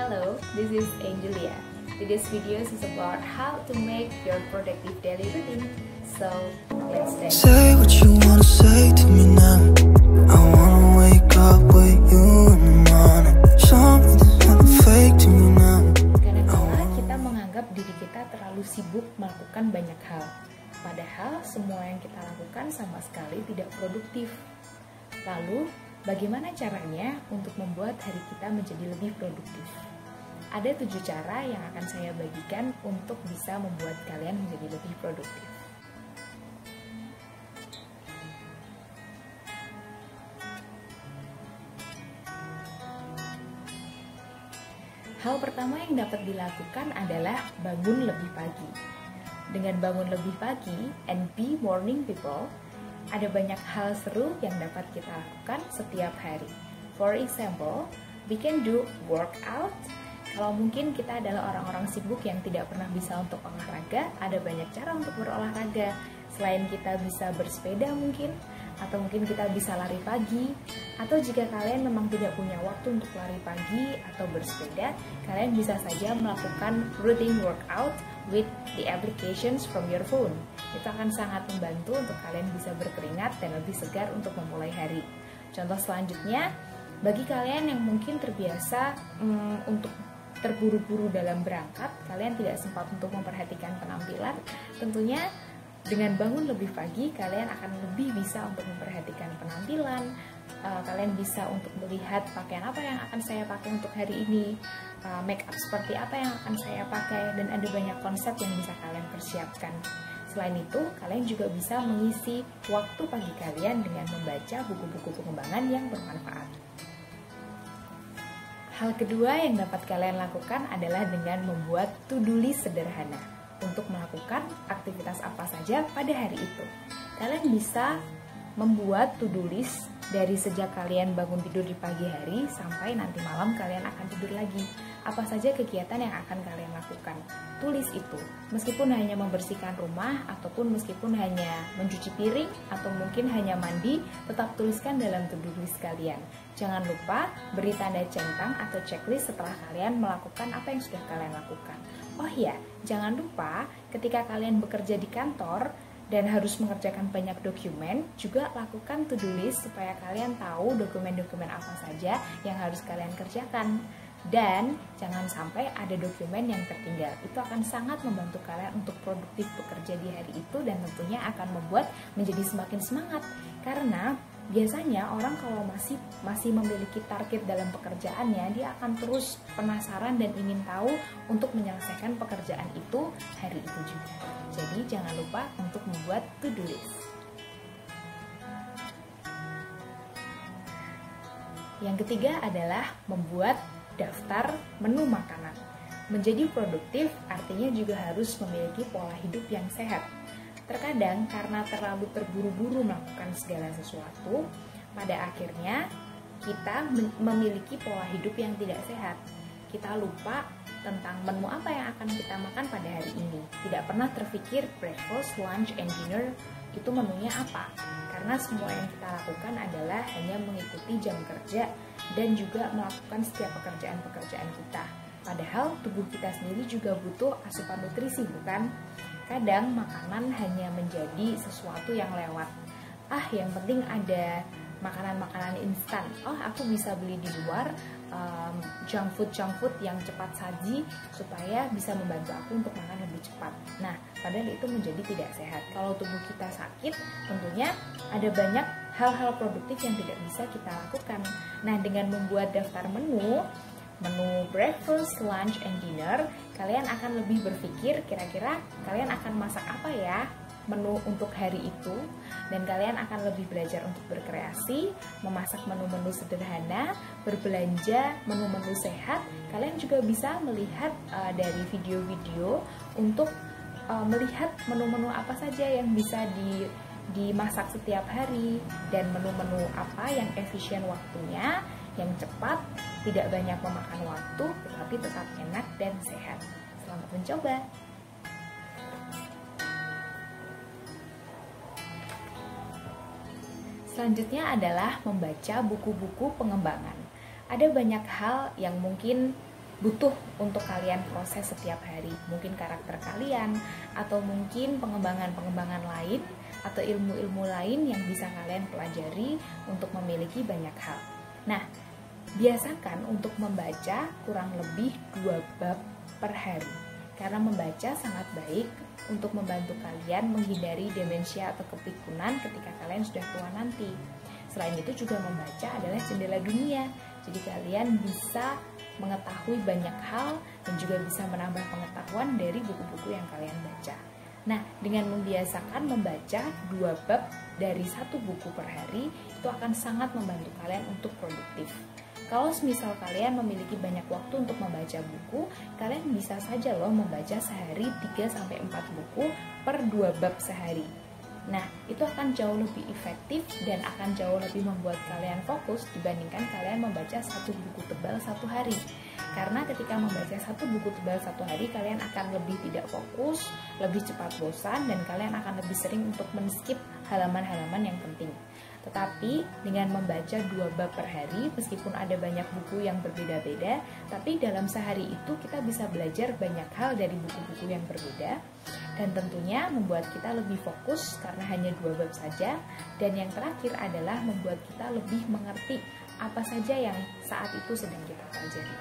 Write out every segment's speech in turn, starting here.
Hello, this is Angelia. Today's video is about how to make your productive daily routine. So, let's start. Say what you wanna say to me now. I wanna wake up with you in the morning. Something's hella fake to me now. Kadang-kadang kita menganggap diri kita terlalu sibuk melakukan banyak hal. Padahal semua yang kita lakukan sama sekali tidak produktif. Lalu, bagaimana caranya untuk membuat hari kita menjadi lebih produktif? Ada 7 cara yang akan saya bagikan untuk bisa membuat kalian menjadi lebih produktif. Hal pertama yang dapat dilakukan adalah bangun lebih pagi. Dengan bangun lebih pagi and be morning people, ada banyak hal seru yang dapat kita lakukan setiap hari. For example, we can do workout. Kalau mungkin kita adalah orang-orang sibuk yang tidak pernah bisa untuk olahraga, ada banyak cara untuk berolahraga. Selain kita bisa bersepeda mungkin, atau mungkin kita bisa lari pagi, atau jika kalian memang tidak punya waktu untuk lari pagi atau bersepeda, kalian bisa saja melakukan routine workout with the applications from your phone. Itu akan sangat membantu untuk kalian bisa berkeringat dan lebih segar untuk memulai hari. Contoh selanjutnya, bagi kalian yang mungkin terbiasa untuk terburu-buru dalam berangkat, kalian tidak sempat untuk memperhatikan penampilan, tentunya dengan bangun lebih pagi, kalian akan lebih bisa untuk memperhatikan penampilan. Kalian bisa untuk melihat pakaian apa yang akan saya pakai untuk hari ini, make up seperti apa yang akan saya pakai, dan ada banyak konsep yang bisa kalian persiapkan. Selain itu, kalian juga bisa mengisi waktu pagi kalian dengan membaca buku-buku pengembangan yang bermanfaat. Hal kedua yang dapat kalian lakukan adalah dengan membuat to-do list sederhana untuk melakukan aktivitas apa saja pada hari itu. Kalian bisa membuat to-do list dari sejak kalian bangun tidur di pagi hari sampai nanti malam kalian akan tidur lagi. Apa saja kegiatan yang akan kalian lakukan? Tulis itu. Meskipun hanya membersihkan rumah, ataupun meskipun hanya mencuci piring, atau mungkin hanya mandi, tetap tuliskan dalam to-do list kalian. Jangan lupa beri tanda centang atau checklist setelah kalian melakukan apa yang sudah kalian lakukan. Oh iya, jangan lupa ketika kalian bekerja di kantor dan harus mengerjakan banyak dokumen, juga lakukan to-do list supaya kalian tahu dokumen-dokumen apa saja yang harus kalian kerjakan. Dan jangan sampai ada dokumen yang tertinggal. Itu akan sangat membantu kalian untuk produktif bekerja di hari itu dan tentunya akan membuat menjadi semakin semangat. Karena biasanya orang kalau masih memiliki target dalam pekerjaannya, dia akan terus penasaran dan ingin tahu untuk menyelesaikan pekerjaan itu hari itu juga. Jadi jangan lupa untuk membuat to-do list. Yang ketiga adalah membuat daftar menu makanan. Menjadi produktif artinya juga harus memiliki pola hidup yang sehat. Terkadang karena terlalu terburu-buru melakukan segala sesuatu, pada akhirnya kita memiliki pola hidup yang tidak sehat. Kita lupa tentang menu apa yang akan kita makan pada hari ini. Tidak pernah terpikir breakfast, lunch, and dinner itu menunya apa. Karena semua yang kita lakukan adalah hanya mengikuti jam kerja dan juga melakukan setiap pekerjaan-pekerjaan kita. Padahal tubuh kita sendiri juga butuh asupan nutrisi, bukan? Kadang makanan hanya menjadi sesuatu yang lewat. Yang penting ada makanan-makanan instan. Aku bisa beli di luar junk food yang cepat saji supaya bisa membantu aku untuk makan lebih cepat. Nah, padahal itu menjadi tidak sehat. Kalau tubuh kita sakit, tentunya ada banyak hal-hal produktif yang tidak bisa kita lakukan. Nah, dengan membuat daftar menu breakfast, lunch, and dinner, kalian akan lebih berpikir kira-kira kalian akan masak apa ya menu untuk hari itu, dan kalian akan lebih belajar untuk berkreasi, memasak menu-menu sederhana, berbelanja menu-menu sehat. Kalian juga bisa melihat dari video-video untuk melihat menu-menu apa saja yang bisa dimasak setiap hari, dan menu-menu apa yang efisien waktunya, yang cepat, tidak banyak memakan waktu, tetapi tetap enak dan sehat. Selamat mencoba! Selanjutnya adalah membaca buku-buku pengembangan. Ada banyak hal yang mungkin butuh untuk kalian proses setiap hari. Mungkin karakter kalian, atau mungkin pengembangan lain, atau ilmu-ilmu lain yang bisa kalian pelajari untuk memiliki banyak hal. Nah, biasakan untuk membaca kurang lebih 2 bab per hari. Karena membaca sangat baik untuk membantu kalian menghindari demensia atau kepikunan ketika kalian sudah tua nanti. Selain itu juga membaca adalah jendela dunia. Jadi kalian bisa mengetahui banyak hal dan juga bisa menambah pengetahuan dari buku-buku yang kalian baca. Nah, dengan membiasakan membaca 2 bab dari 1 buku per hari, itu akan sangat membantu kalian untuk produktif. Kalau misal kalian memiliki banyak waktu untuk membaca buku, kalian bisa saja loh membaca sehari 3-4 buku per 2 bab sehari. Nah, itu akan jauh lebih efektif dan akan jauh lebih membuat kalian fokus dibandingkan kalian membaca 1 buku tebal 1 hari. Karena ketika membaca 1 buku tebal 1 hari, kalian akan lebih tidak fokus, lebih cepat bosan, dan kalian akan lebih sering untuk men-skip halaman-halaman yang penting. Tetapi dengan membaca 2 bab per hari, meskipun ada banyak buku yang berbeda-beda, tapi dalam sehari itu kita bisa belajar banyak hal dari buku-buku yang berbeda, dan tentunya membuat kita lebih fokus karena hanya 2 bab saja. Dan yang terakhir adalah membuat kita lebih mengerti apa saja yang saat itu sedang kita pelajari.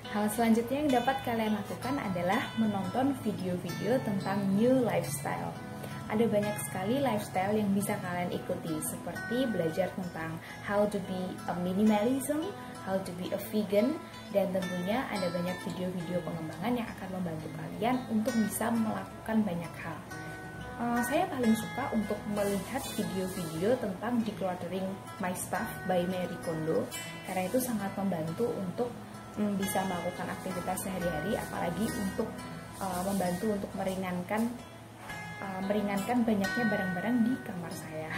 Hal selanjutnya yang dapat kalian lakukan adalah menonton video-video tentang new lifestyle. Ada banyak sekali lifestyle yang bisa kalian ikuti, seperti belajar tentang how to be a minimalism, how to be a vegan, dan tentunya ada banyak video-video pengembangan yang akan membantu kalian untuk bisa melakukan banyak hal. Saya paling suka untuk melihat video-video tentang decluttering my stuff by Marie Kondo, karena itu sangat membantu untuk bisa melakukan aktivitas sehari-hari, apalagi untuk membantu untuk meringankan banyaknya barang-barang di kamar saya.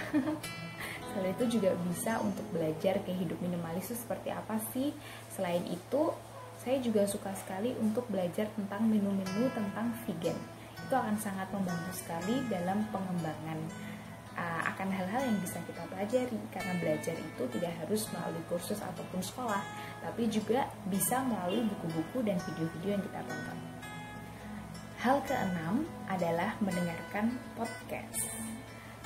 Selain itu juga bisa untuk belajar ke hidup minimalis itu seperti apa sih. Selain itu, saya juga suka sekali untuk belajar tentang menu-menu tentang vegan. Itu akan sangat membantu sekali dalam pengembangan akan hal-hal yang bisa kita pelajari, karena belajar itu tidak harus melalui kursus ataupun sekolah, tapi juga bisa melalui buku-buku dan video-video yang kita tonton. Hal keenam adalah mendengarkan podcast.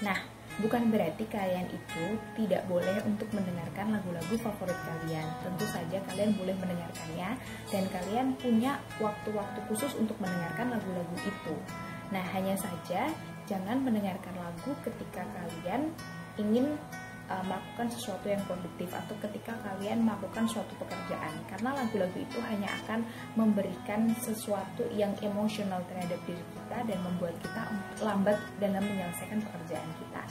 Nah, bukan berarti kalian itu tidak boleh untuk mendengarkan lagu-lagu favorit kalian. Tentu saja kalian boleh mendengarkannya, dan kalian punya waktu-waktu khusus untuk mendengarkan lagu-lagu itu. Nah, hanya saja jangan mendengarkan lagu ketika kalian ingin melakukan sesuatu yang produktif atau ketika kalian melakukan suatu pekerjaan, karena lagu-lagu itu hanya akan memberikan sesuatu yang emosional terhadap diri kita dan membuat kita lambat dalam menyelesaikan pekerjaan kita.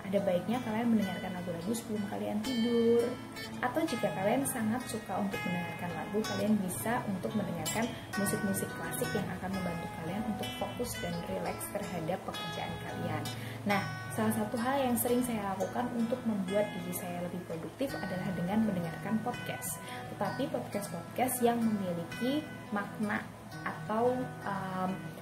Ada baiknya kalian mendengarkan lagu-lagu sebelum kalian tidur, atau jika kalian sangat suka untuk mendengarkan lagu, kalian bisa untuk mendengarkan musik-musik klasik yang akan membantu kalian untuk fokus dan rileks terhadap pekerjaan kalian. Nah, salah satu hal yang sering saya lakukan untuk membuat diri saya lebih produktif adalah dengan mendengarkan podcast. Tetapi podcast-podcast yang memiliki makna atau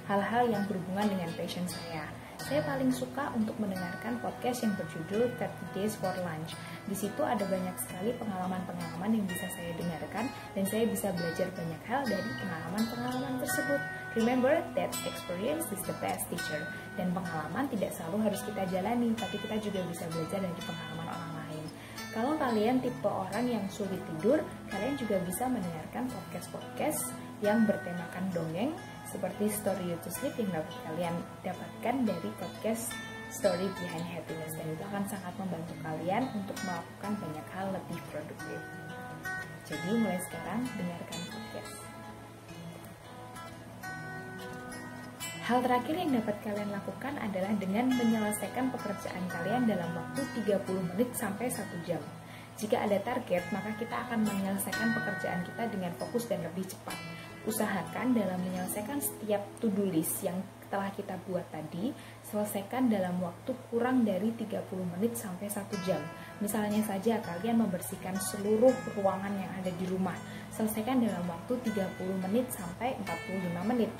hal-hal yang berhubungan dengan passion saya. Saya paling suka untuk mendengarkan podcast yang berjudul 30 Days for Lunch. Di situ ada banyak sekali pengalaman-pengalaman yang bisa saya dengarkan, dan saya bisa belajar banyak hal dari pengalaman-pengalaman tersebut. Remember that experience is the best teacher. Dan pengalaman tidak selalu harus kita jalani, tapi kita juga bisa belajar dari pengalaman orang lain. Kalau kalian tipe orang yang sulit tidur, kalian juga bisa mendengarkan podcast-podcast yang bertemakan dongeng, seperti Story You to Sleep yang dapat kalian dapatkan dari podcast Story Behind Happiness, dan itu akan sangat membantu kalian untuk melakukan banyak hal lebih produktif. Jadi mulai sekarang dengarkan podcast. Hal terakhir yang dapat kalian lakukan adalah dengan menyelesaikan pekerjaan kalian dalam waktu 30 menit sampai 1 jam. Jika ada target, maka kita akan menyelesaikan pekerjaan kita dengan fokus dan lebih cepat. Usahakan dalam menyelesaikan setiap to-do list yang telah kita buat tadi, selesaikan dalam waktu kurang dari 30 menit sampai 1 jam. Misalnya saja kalian membersihkan seluruh ruangan yang ada di rumah, selesaikan dalam waktu 30 menit sampai 45 menit.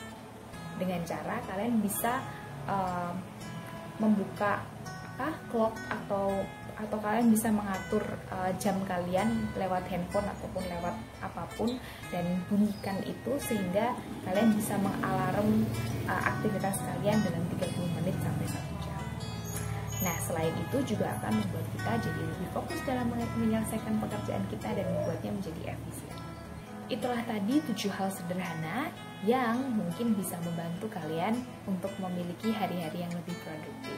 Dengan cara kalian bisa membuka clock atau kalian bisa mengatur jam kalian lewat handphone ataupun lewat apapun dan bunyikan itu sehingga kalian bisa mengalarm aktivitas kalian dalam 30 menit sampai 1 jam. Nah, selain itu juga akan membuat kita jadi lebih fokus dalam menyelesaikan pekerjaan kita dan membuatnya menjadi efisien. Itulah tadi 7 hal sederhana yang mungkin bisa membantu kalian untuk memiliki hari-hari yang lebih produktif.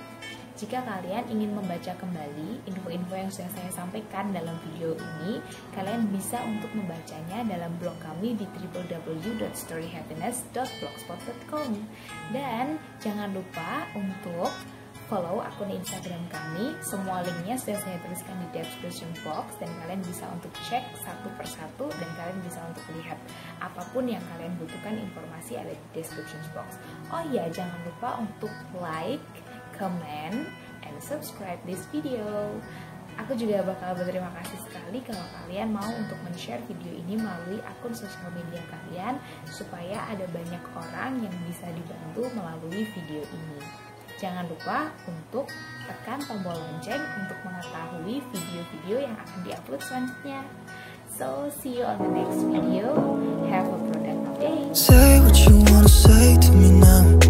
Jika kalian ingin membaca kembali info-info yang sudah saya sampaikan dalam video ini, kalian bisa untuk membacanya dalam blog kami di www.storyhappiness.blogspot.com. Dan jangan lupa untuk follow akun Instagram kami, semua linknya sudah saya tuliskan di description box dan kalian bisa untuk cek satu persatu dan kalian bisa untuk lihat apapun yang kalian butuhkan, informasi ada di description box. Oh iya, jangan lupa untuk like, comment, and subscribe this video. Aku juga bakal berterima kasih sekali kalau kalian mau untuk men-share video ini melalui akun sosial media kalian supaya ada banyak orang yang bisa dibantu melalui video ini. Jangan lupa untuk tekan tombol lonceng untuk mengetahui video-video yang akan diupload selanjutnya. So, see you on the next video. Have a productive day. Say what you wanna say to me now.